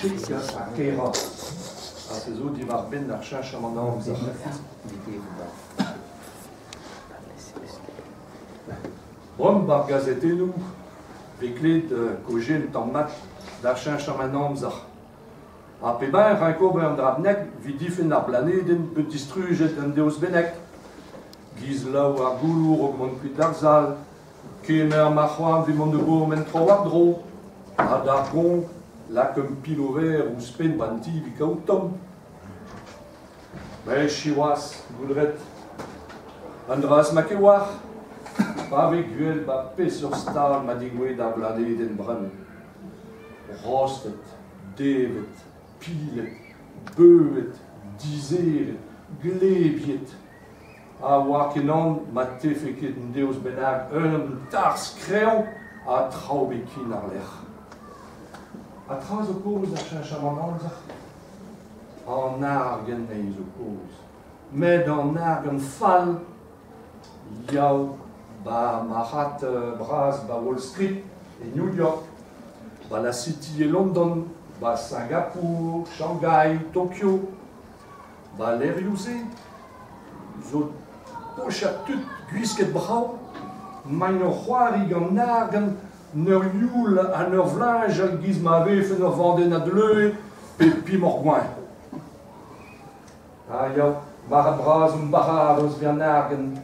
drochik a kera. A se zo di var ben ar chach am an amzer. Brom bar gazetenou, veklet kojen tammat d'ar chach am an amzer. A pe ben ranko ben drabnek vi difen ar blaneden peut distruget an deus benek. Giz lao ar goulour o mont kuit ar zal, kemer ma c'hoant vi mont de bour men tro ar dro, a d'ar gon, la kem pil o ver ou spen banti vi kaout tom. Me chiwas, goudret, an dras ma ke war, pa vek guel ba pe sur stal ma digwe d'ar blaneden bren. Rostet, devet, pilet, beuet, dizeret, glebiet. A war kenan ma te feket un deus benag un tars kreon a trao bekin ar lec'h. A tra zo koz ar chach am an amzer? An argen ne zo koz. Med an argen fall, yaou, ba marat bras ba Wall Street e New York, ba la City e London, ba Singapour, Shanghai, Tokyo, ba l'Eriouzé, zo pochat tout guisket brau, main o c'hoarig an argen, neur youl a neur vlaj al giz ma vefen ur vanden ad leue, pe pim ur gouin. A yaou, mar braz un barad oz vern argen,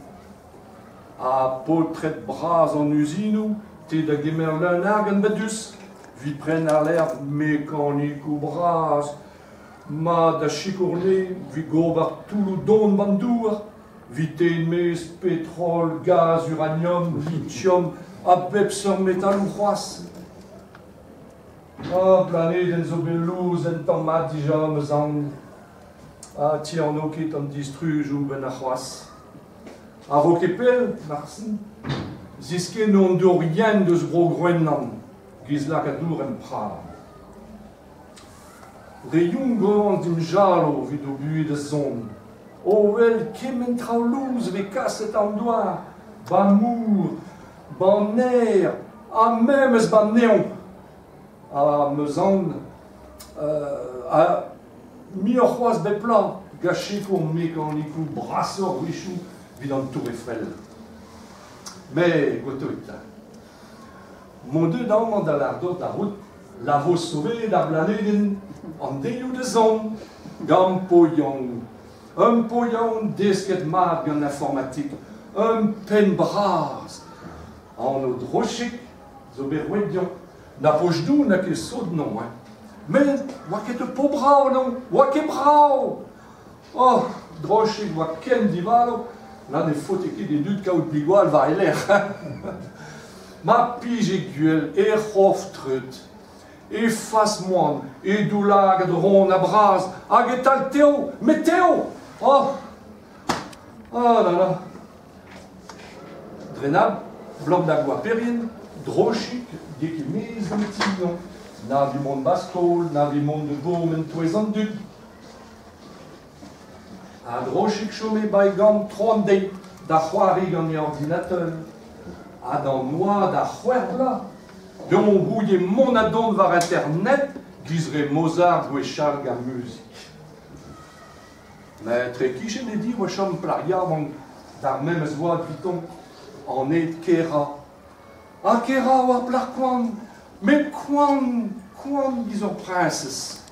a potret braz an usinou, te da gemer leun argen bedus, vi pren ar l'air mékanik ou braz, ma da chikourne, vi gobar toulou don bandour, vi ten mez pétrole, gaz, uranium, lithium, a pepsor metal ou c'hoaz. A planeden zo belouz en tammat dija me zan, a ti an o ket an distruj ou ben a c'hoaz. A vo ket pel, marsen, ziske non do rien deus bro Groenland, giz lak a dour en prav. Reioù gant dim jalo vid o buet da zon. O wel kemen traoù ve kaset an doar, ba mour, ba ner, a mem eus ba neon. A meuzan, a mi ur c'hoaz bepla, gacheko mekanikou brasor wichou vid an Tour Eiffel. Me, gotoit. Mon deud an da lardot da rout, la vo sauvé d'ar blaneden an deioù de zon, gant poion. Un poion desket mat gant informatik, un pen braz. An o drochik, zo berwedion, na pojdou na ket sod non, men, oa ket po brao non, oa ket brao. Oh, drochik oa ken divalo, na ne fote ket e dud kaout bigwal va eler. Ma pije guel, e c'hof treut, e fas moan, e doulag ad ron a braz, hag e tal teo, meteo. Oh, oh là là. Drenab, blok da goa perien, drochik, dik e mez an tignon. Na vi mont bastol, na vi mont de bourmen toezan dud. A drochik chome bai gant troan deit da c'hoarig an e ordinateur. A dan noa da c'hwerbla. Don bouille mon adon var internet, gizre Mozart ou echal ga muzik. Mais tre kichen e di oa chom plariam d'ar memez oad viton an ed kera. A kera oa plar koan, me koan gizor princes.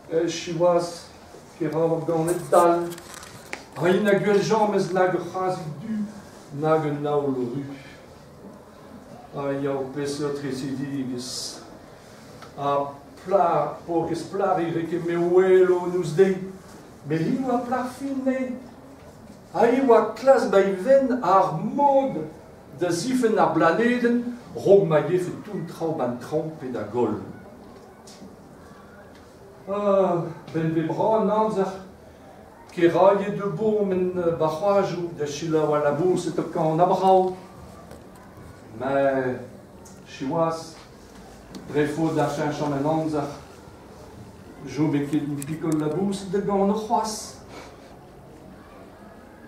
Chiwas kera oa gant ed dal. A in a gwell jammez nag c'hazik du, nag un naol ru. A yaou peseur tresidigez. A plar, porkez plar e reke me ouelo nous dei. Me hi oa plar fin ne. A hi oa klas bai ven ar mod da zifen ar blaneden rog ma yefet tout trao ban tromp e da gol. Ben ve bra an amzer ke raie de bourm en ba c'hoazhou da chila oa la bourse et kan an abrao. Me chiwas brefo da chincham en amzer jo bet pikol la bourse de gant o c'hoaz.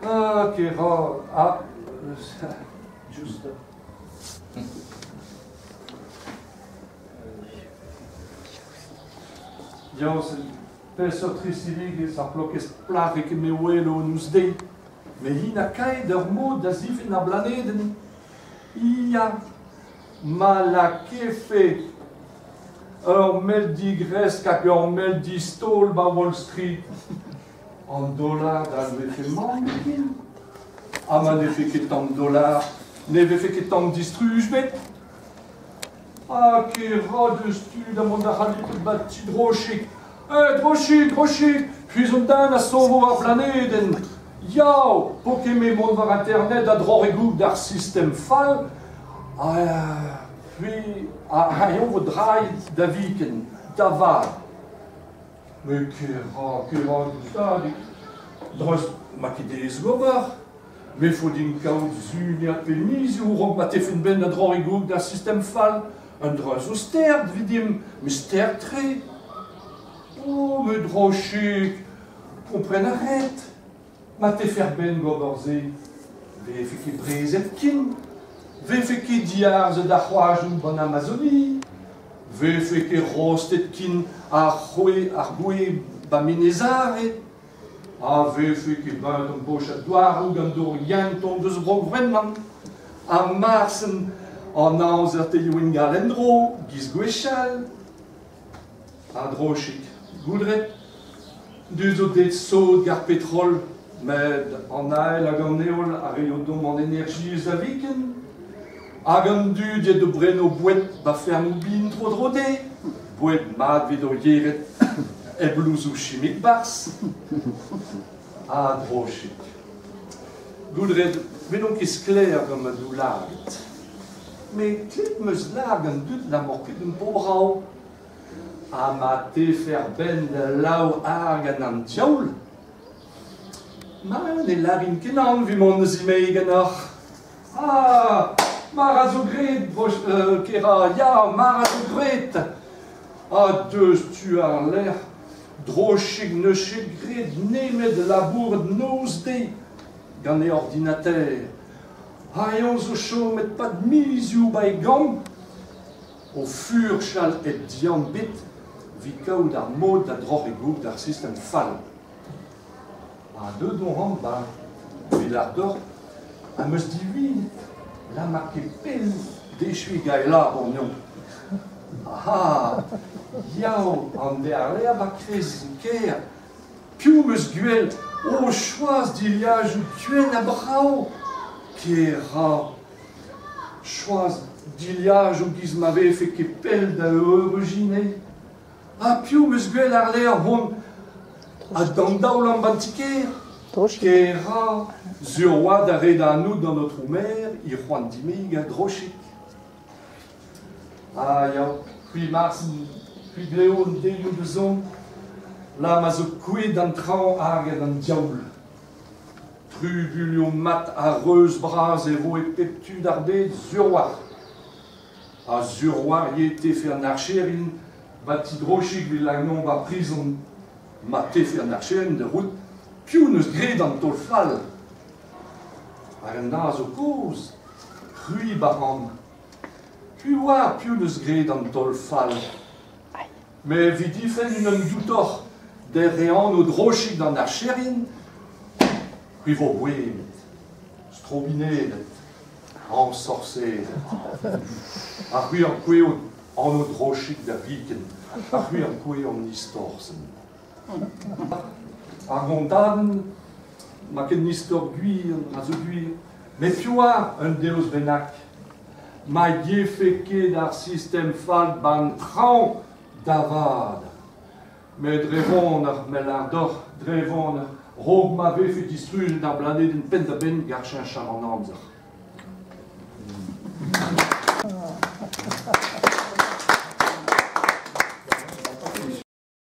Ah, ke ra... Ah, just... Ja, c'est pesser trisilig, ça bloque splare que me welo nous dei. Mais il n'a qu'à der mot d'azif in a blaneden. Ia malakefe. Mel di gres kak mel di stol ba Wall Street. En dollars d'al vefe mankin. A man efe ket an dollars, ne vefe ket an distruj bet. Ah, que rod de stud à mon arrêt bâti drochik. Drochik, puis on donne à sauver à planète. Yao, pour que mes mondes par internet à droregouk d'ar système fall. Puis, on vous draille d'aviken, d'avad. Mais que rod, ça, dros, ma qui des gober. Mais faut d'une caout zuni à pénis ou rog ma tefin ben à droregouk d'ar système fall. Un dros au sterd, vidim, mais sterd très. Oh, mais drochik, comprenne arrête. Ma te faire ben goborze, vefe ki brezet kin, vefe ki diarz da c'hoajoù ban Amazonie, vefe ki rostet kin ar gwe ba Minezare, a vefe ki bant an poch a douarou gant dour yanton deus brok Brenman, a marsen an anzer te yoin galendro, giz gwechal, a drochik, goudret, duz o det saut gar pétrole, med an ael hag an eol a reodom an enerji eus a viken, hag an dud de breno bouet ba ferm bin tro drode, bouet mad vid o yeret e blouzou chimik bars, a drochik. Goudret, venon ket skler gant a dou laget, me klet meus lag an dud la morket un po brao, a ma te fer ben de lau hag an diaoul, man e larin kenan vi mon eus imeig enor. Ah, mar a zo gret, kera, ya, mar a zo gret. Ah, deus tu ar l'air, drochig neuchet gret, nemet labour noz de, gant e ordinater. Ah, eon zo chomet pat mizioù ba e gant, o fur chal et dian bit, vi kaout ar mod da droregouk d'ar système fall. A deux don ba, vilar d'or, a meus divin, la marqué pel, déchui gaïla bornion. Ah, yao, an derlea ba krez ker, piou meus guel, o choaz d'iliaj ou tuen a brao, kera, choaz d'iliaj ou giz ma vefe ke pel da origine. Ah, piou meus guel ar lea hon, a dandaoul an bantiker, kera, zurwa da red anout dans notre mer, i c'hoant dimig a drochik. Ah, ya, puis mars, puis gleon deioù de zon, la ma zo kouet d'an tran hag an diaoul. Trubulio mat a reus braz e vo e peptud ar bet zurwar. A zurwar ye te fer narcherin, bati drochik vil lagnon ba prison, ma te fer narcherin de route, piou neus gret an tol fall. Ar en naz o koz, krui baran. Piou war piou neus gret an tol fall. Me vidifen un doutor, der rean o drochik d'an narcherin, puis vo bouemet, strobinedet, ensorcedet. Ar c'hwi an koe an o drochik da viken, ar c'hwi an koe an istorsen. Ar gontaden, ma ket nistor gwir, a zo gwir, me pioar un deus benak, ma yefe ket ar système fall ban tran davad. Me drevon ar melar d'or, drevon ar rog ma vefe distrujet ar blanet en pen da ben gar chan an amzer.